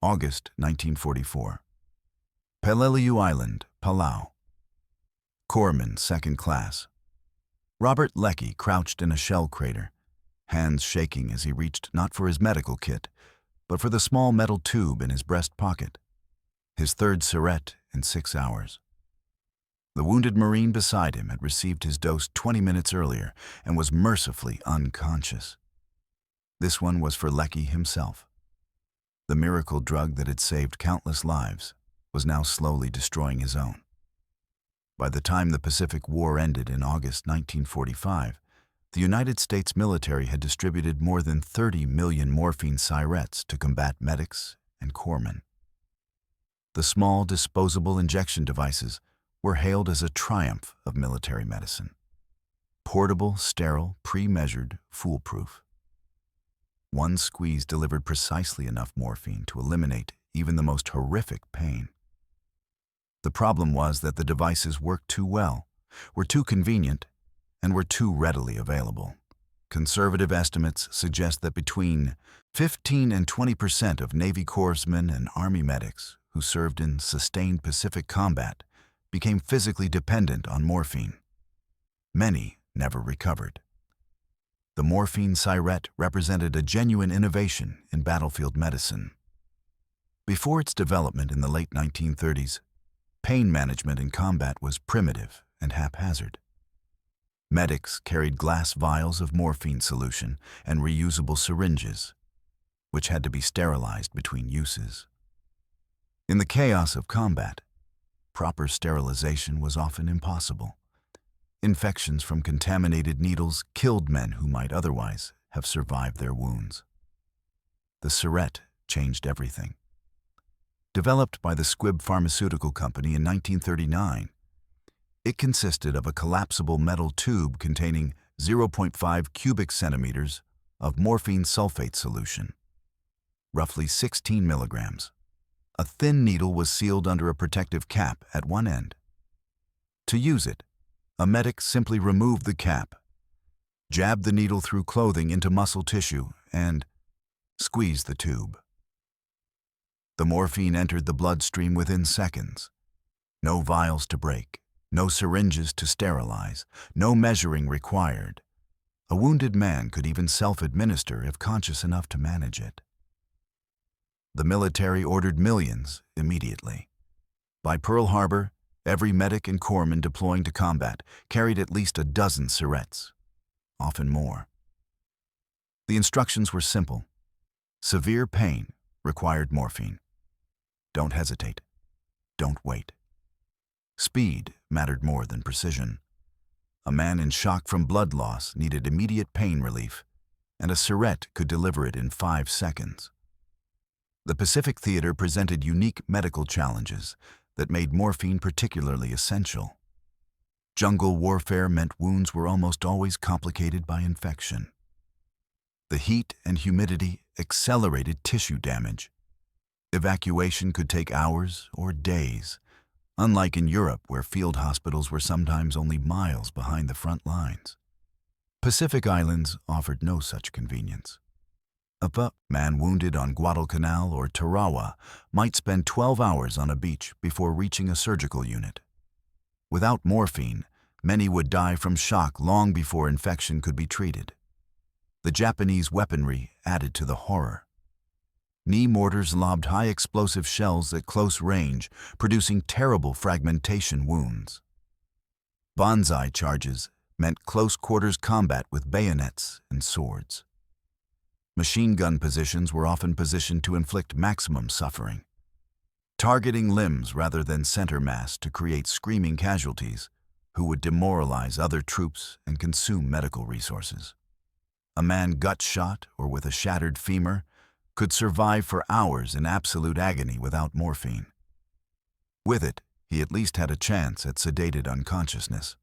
August 1944. Peleliu Island, Palau. Corpsman, second class. Robert Leckie crouched in a shell crater, hands shaking as he reached not for his medical kit, but for the small metal tube in his breast pocket. His third syrette in 6 hours. The wounded Marine beside him had received his dose 20 minutes earlier and was mercifully unconscious. This one was for Leckie himself. The miracle drug that had saved countless lives was now slowly destroying his own. By the time the Pacific War ended in August 1945, the United States military had distributed more than 30 million morphine syrettes to combat medics and corpsmen. The small, disposable injection devices were hailed as a triumph of military medicine. Portable, sterile, pre-measured, foolproof. One squeeze delivered precisely enough morphine to eliminate even the most horrific pain. The problem was that the devices worked too well, were too convenient, and were too readily available. Conservative estimates suggest that between 15 and 20% of Navy corpsmen and Army medics who served in sustained Pacific combat became physically dependent on morphine. Many never recovered. The morphine syrette represented a genuine innovation in battlefield medicine. Before its development in the late 1930s, pain management in combat was primitive and haphazard. Medics carried glass vials of morphine solution and reusable syringes, which had to be sterilized between uses. In the chaos of combat, proper sterilization was often impossible. Infections from contaminated needles killed men who might otherwise have survived their wounds. The syrette changed everything. Developed by the Squibb Pharmaceutical Company in 1939, it consisted of a collapsible metal tube containing 0.5 cubic centimeters of morphine sulfate solution, roughly 16 milligrams. A thin needle was sealed under a protective cap at one end. To use it, a medic simply removed the cap, jabbed the needle through clothing into muscle tissue, and squeezed the tube. The morphine entered the bloodstream within seconds. No vials to break, no syringes to sterilize, no measuring required. A wounded man could even self-administer if conscious enough to manage it. The military ordered millions immediately. By Pearl Harbor, every medic and corpsman deploying to combat carried at least a dozen syrettes, often more. The instructions were simple. Severe pain required morphine. Don't hesitate. Don't wait. Speed mattered more than precision. A man in shock from blood loss needed immediate pain relief, and a syrette could deliver it in 5 seconds. The Pacific Theater presented unique medical challenges that made morphine particularly essential. Jungle warfare meant wounds were almost always complicated by infection. The heat and humidity accelerated tissue damage. Evacuation could take hours or days, unlike in Europe where field hospitals were sometimes only miles behind the front lines. Pacific Islands offered no such convenience. A man wounded on Guadalcanal or Tarawa might spend 12 hours on a beach before reaching a surgical unit. Without morphine, many would die from shock long before infection could be treated. The Japanese weaponry added to the horror. Knee mortars lobbed high-explosive shells at close range, producing terrible fragmentation wounds. Banzai charges meant close-quarters combat with bayonets and swords. Machine gun positions were often positioned to inflict maximum suffering. Targeting limbs rather than center mass to create screaming casualties who would demoralize other troops and consume medical resources. A man gut-shot or with a shattered femur could survive for hours in absolute agony without morphine. With it, he at least had a chance at sedated unconsciousness.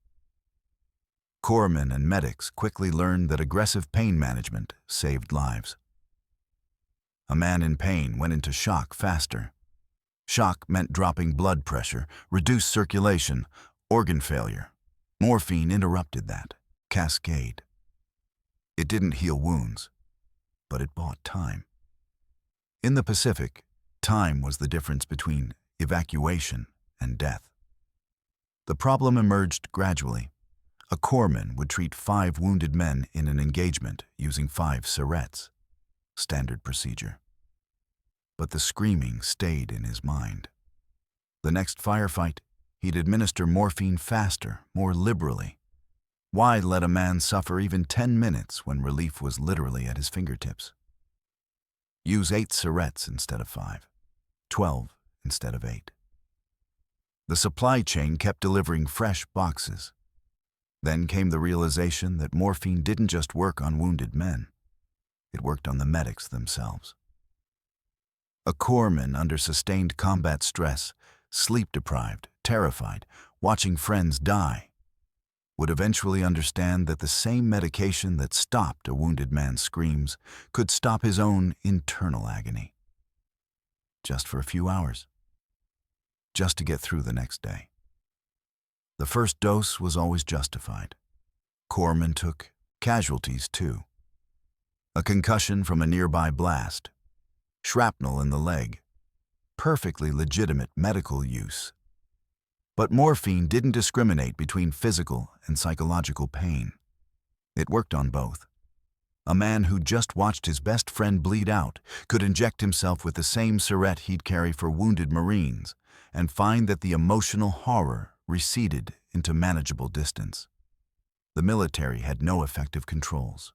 Corpsmen and medics quickly learned that aggressive pain management saved lives. A man in pain went into shock faster. Shock meant dropping blood pressure, reduced circulation, organ failure. Morphine interrupted that cascade. It didn't heal wounds, but it bought time. In the Pacific, Time was the difference between evacuation and death. The problem emerged gradually. A corpsman would treat 5 wounded men in an engagement using 5 syrettes, standard procedure. But the screaming stayed in his mind. The next firefight, he'd administer morphine faster, more liberally. Why let a man suffer even 10 minutes when relief was literally at his fingertips? Use 8 syrettes instead of 5, 12 instead of 8. The supply chain kept delivering fresh boxes. Then came the realization that morphine didn't just work on wounded men. It worked on the medics themselves. A corpsman under sustained combat stress, sleep-deprived, terrified, watching friends die, would eventually understand that the same medication that stopped a wounded man's screams could stop his own internal agony. Just for a few hours. Just to get through the next day. The first dose was always justified. Corpsmen took casualties too. A concussion from a nearby blast, shrapnel in the leg, perfectly legitimate medical use. But morphine didn't discriminate between physical and psychological pain. It worked on both. A man who just watched his best friend bleed out could inject himself with the same syrette he'd carry for wounded Marines and find that the emotional horror receded into manageable distance. The military had no effective controls.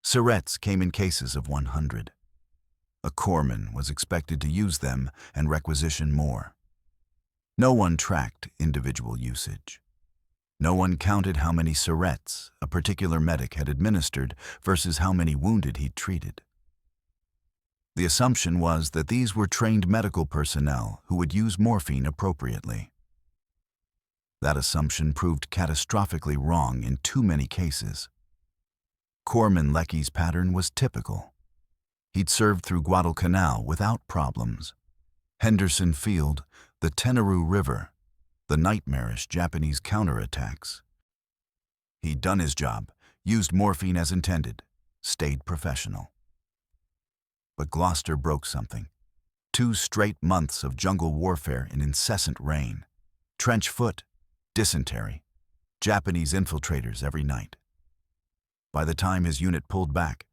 Syrettes came in cases of 100. A corpsman was expected to use them and requisition more. No one tracked individual usage. No one counted how many syrettes a particular medic had administered versus how many wounded he'd treated. The assumption was that these were trained medical personnel who would use morphine appropriately. That assumption proved catastrophically wrong in too many cases. Corpsman Lecky's pattern was typical. He'd served through Guadalcanal without problems. Henderson Field, the Tenarue River, the nightmarish Japanese counterattacks. He'd done his job, used morphine as intended, stayed professional. But Gloucester broke something. 2 straight months of jungle warfare in incessant rain. Trench foot, dysentery, Japanese infiltrators every night. By the time his unit pulled back,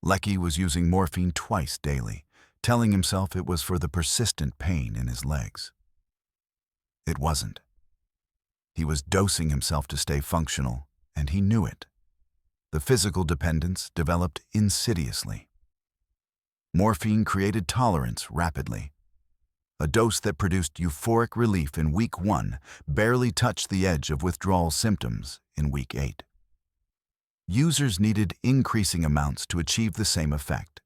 Lecky was using morphine twice daily, telling himself it was for the persistent pain in his legs. It wasn't. He was dosing himself to stay functional, and he knew it. The physical dependence developed insidiously. Morphine created tolerance rapidly. A dose that produced euphoric relief in week 1 barely touched the edge of withdrawal symptoms in week 8. Users needed increasing amounts to achieve the same effect.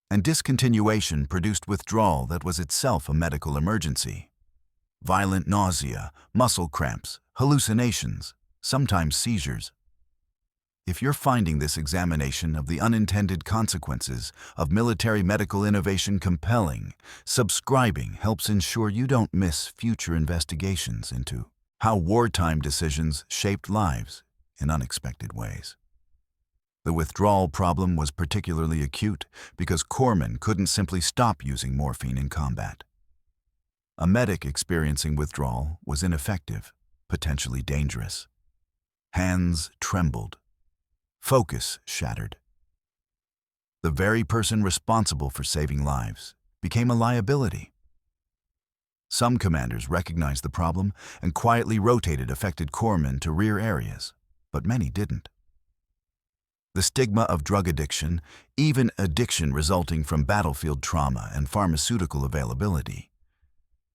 And discontinuation produced withdrawal that was itself a medical emergency. Violent nausea, muscle cramps, hallucinations, sometimes seizures. If you're finding this examination of the unintended consequences of military medical innovation compelling, subscribing helps ensure you don't miss future investigations into how wartime decisions shaped lives in unexpected ways. The withdrawal problem was particularly acute because corpsmen couldn't simply stop using morphine in combat. A medic experiencing withdrawal was ineffective, potentially dangerous. Hands trembled. Focus shattered. The very person responsible for saving lives became a liability. Some commanders recognized the problem and quietly rotated affected corpsmen to rear areas, but many didn't. The stigma of drug addiction, even addiction resulting from battlefield trauma and pharmaceutical availability,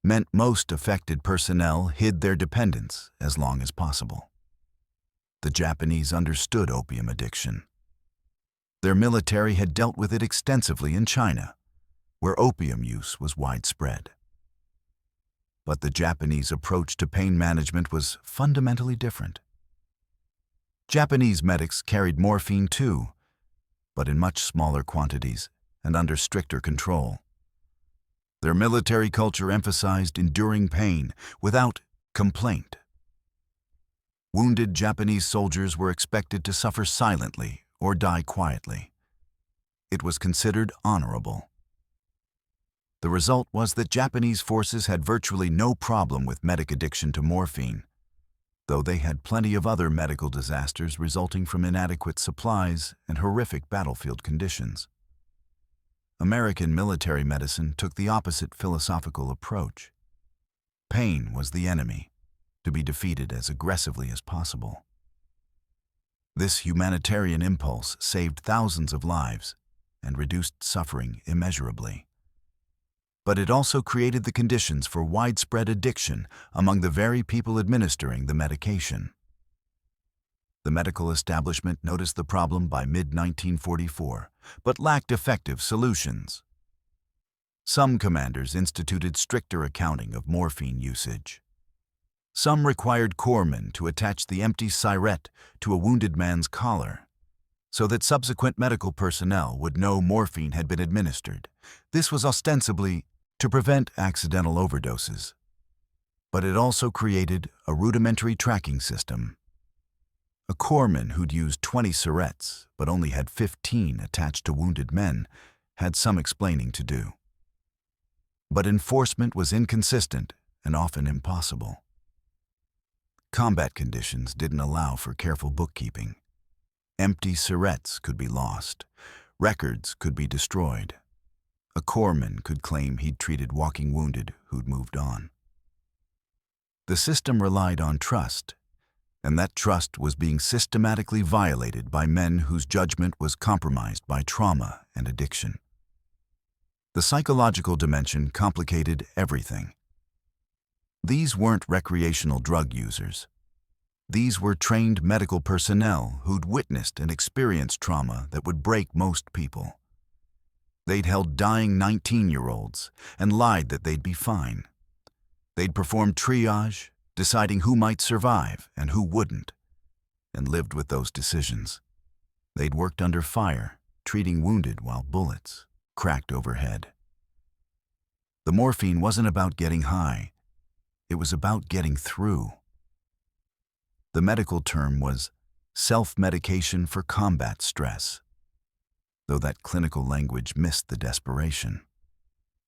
meant most affected personnel hid their dependence as long as possible. The Japanese understood opium addiction. Their military had dealt with it extensively in China, where opium use was widespread. But the Japanese approach to pain management was fundamentally different. Japanese medics carried morphine too, but in much smaller quantities and under stricter control. Their military culture emphasized enduring pain without complaint. Wounded Japanese soldiers were expected to suffer silently or die quietly. It was considered honorable. The result was that Japanese forces had virtually no problem with medic addiction to morphine, though they had plenty of other medical disasters resulting from inadequate supplies and horrific battlefield conditions. American military medicine took the opposite philosophical approach. Pain was the enemy, to be defeated as aggressively as possible. This humanitarian impulse saved thousands of lives and reduced suffering immeasurably. But it also created the conditions for widespread addiction among the very people administering the medication. The medical establishment noticed the problem by mid-1944, but lacked effective solutions. Some commanders instituted stricter accounting of morphine usage. Some required corpsmen to attach the empty syrette to a wounded man's collar, so that subsequent medical personnel would know morphine had been administered. This was ostensibly to prevent accidental overdoses. But it also created a rudimentary tracking system. A corpsman who'd used 20 syrettes but only had 15 attached to wounded men had some explaining to do. But enforcement was inconsistent and often impossible. Combat conditions didn't allow for careful bookkeeping. Empty syrettes could be lost. Records could be destroyed. A corpsman could claim he'd treated walking wounded who'd moved on. The system relied on trust, and that trust was being systematically violated by men whose judgment was compromised by trauma and addiction. The psychological dimension complicated everything. These weren't recreational drug users. These were trained medical personnel who'd witnessed and experienced trauma that would break most people. They'd held dying 19-year-olds and lied that they'd be fine. They'd performed triage, deciding who might survive and who wouldn't, and lived with those decisions. They'd worked under fire, treating wounded while bullets cracked overhead. The morphine wasn't about getting high. It was about getting through. The medical term was self-medication for combat stress, though that clinical language missed the desperation.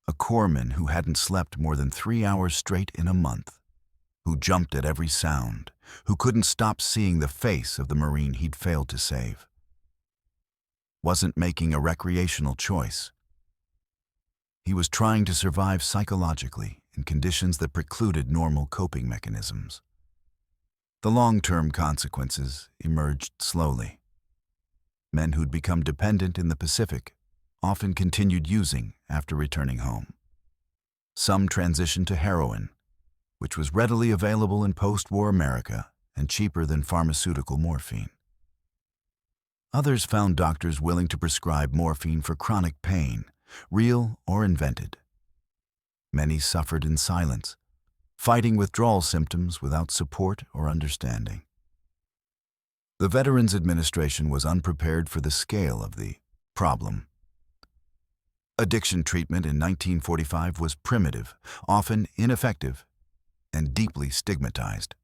A corpsman who hadn't slept more than 3 hours straight in a month, who jumped at every sound, who couldn't stop seeing the face of the Marine he'd failed to save, wasn't making a recreational choice. He was trying to survive psychologically in conditions that precluded normal coping mechanisms. The long-term consequences emerged slowly. Men who'd become dependent in the Pacific often continued using after returning home. Some transitioned to heroin, which was readily available in post-war America and cheaper than pharmaceutical morphine. Others found doctors willing to prescribe morphine for chronic pain, real or invented. Many suffered in silence, fighting withdrawal symptoms without support or understanding. The Veterans Administration was unprepared for the scale of the problem. Addiction treatment in 1945 was primitive, often ineffective, and deeply stigmatized.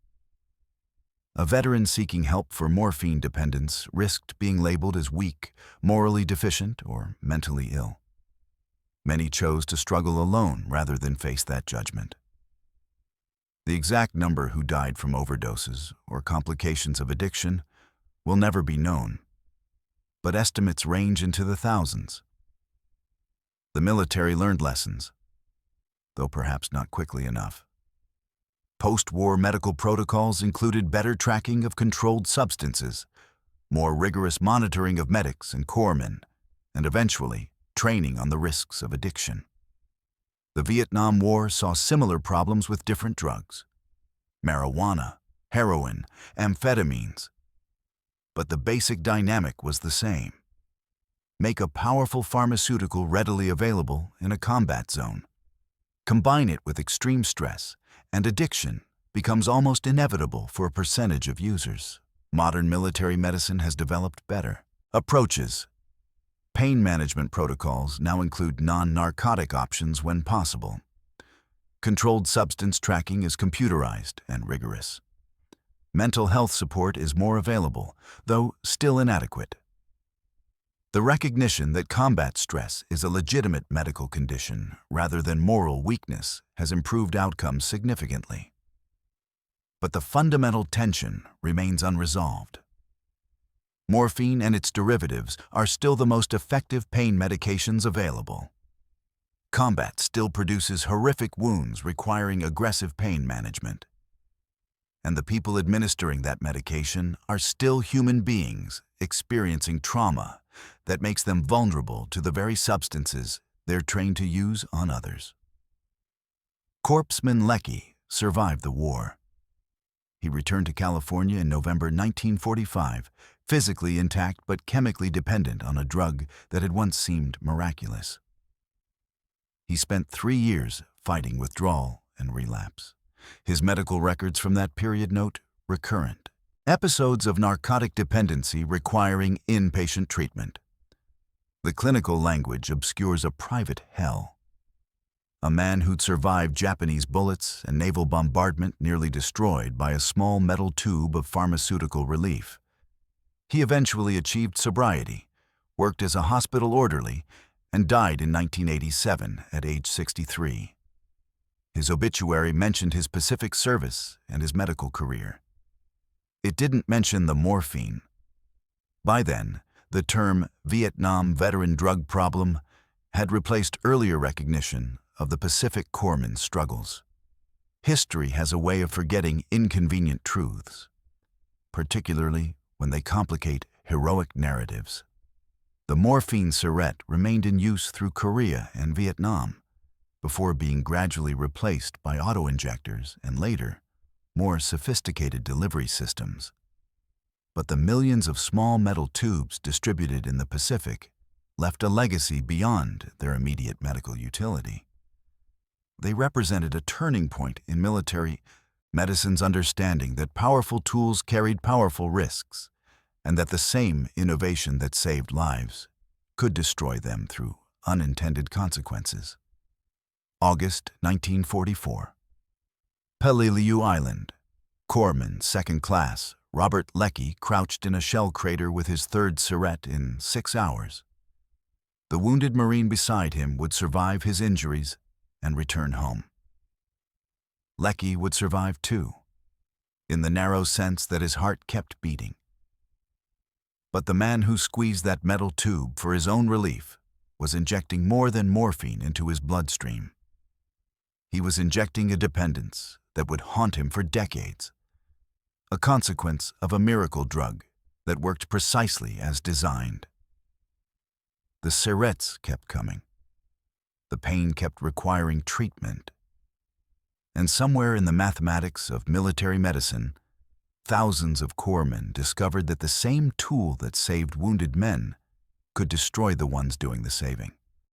A veteran seeking help for morphine dependence risked being labeled as weak, morally deficient, or mentally ill. Many chose to struggle alone rather than face that judgment. The exact number who died from overdoses or complications of addiction will never be known, but estimates range into the thousands. The military learned lessons, though perhaps not quickly enough. Post-war medical protocols included better tracking of controlled substances, more rigorous monitoring of medics and corpsmen, and eventually training on the risks of addiction. The Vietnam War saw similar problems with different drugs: marijuana, heroin, amphetamines. But the basic dynamic was the same. Make a powerful pharmaceutical readily available in a combat zone. Combine it with extreme stress, and addiction becomes almost inevitable for a percentage of users. Modern military medicine has developed better approaches. Pain management protocols now include non-narcotic options when possible. Controlled substance tracking is computerized and rigorous. Mental health support is more available, though still inadequate. The recognition that combat stress is a legitimate medical condition rather than moral weakness has improved outcomes significantly. But the fundamental tension remains unresolved. Morphine and its derivatives are still the most effective pain medications available. Combat still produces horrific wounds requiring aggressive pain management. And the people administering that medication are still human beings experiencing trauma that makes them vulnerable to the very substances they're trained to use on others. Corpsman Lecky survived the war. He returned to California in November 1945, physically intact but chemically dependent on a drug that had once seemed miraculous. He spent 3 years fighting withdrawal and relapse. His medical records from that period note recurrent episodes of narcotic dependency requiring inpatient treatment. The clinical language obscures a private hell. A man who'd survived Japanese bullets and naval bombardment nearly destroyed by a small metal tube of pharmaceutical relief. He eventually achieved sobriety, worked as a hospital orderly, and died in 1987 at age 63. His obituary mentioned his Pacific service and his medical career. It didn't mention the morphine. By then, the term Vietnam veteran drug problem had replaced earlier recognition of the Pacific Corpsman's struggles. History has a way of forgetting inconvenient truths, particularly when they complicate heroic narratives. The morphine syrette remained in use through Korea and Vietnam, before being gradually replaced by auto-injectors and later, more sophisticated delivery systems. But the millions of small metal tubes distributed in the Pacific left a legacy beyond their immediate medical utility. They represented a turning point in military medicine's understanding that powerful tools carried powerful risks, and that the same innovation that saved lives could destroy them through unintended consequences. August 1944. Peleliu Island. Corpsman, 2nd Class, Robert Lecky crouched in a shell crater with his 3rd syrette in 6 hours. The wounded Marine beside him would survive his injuries and return home. Lecky would survive too, in the narrow sense that his heart kept beating. But the man who squeezed that metal tube for his own relief was injecting more than morphine into his bloodstream. He was injecting a dependence that would haunt him for decades, a consequence of a miracle drug that worked precisely as designed. The syrettes kept coming. The pain kept requiring treatment. And somewhere in the mathematics of military medicine, thousands of corpsmen discovered that the same tool that saved wounded men could destroy the ones doing the saving.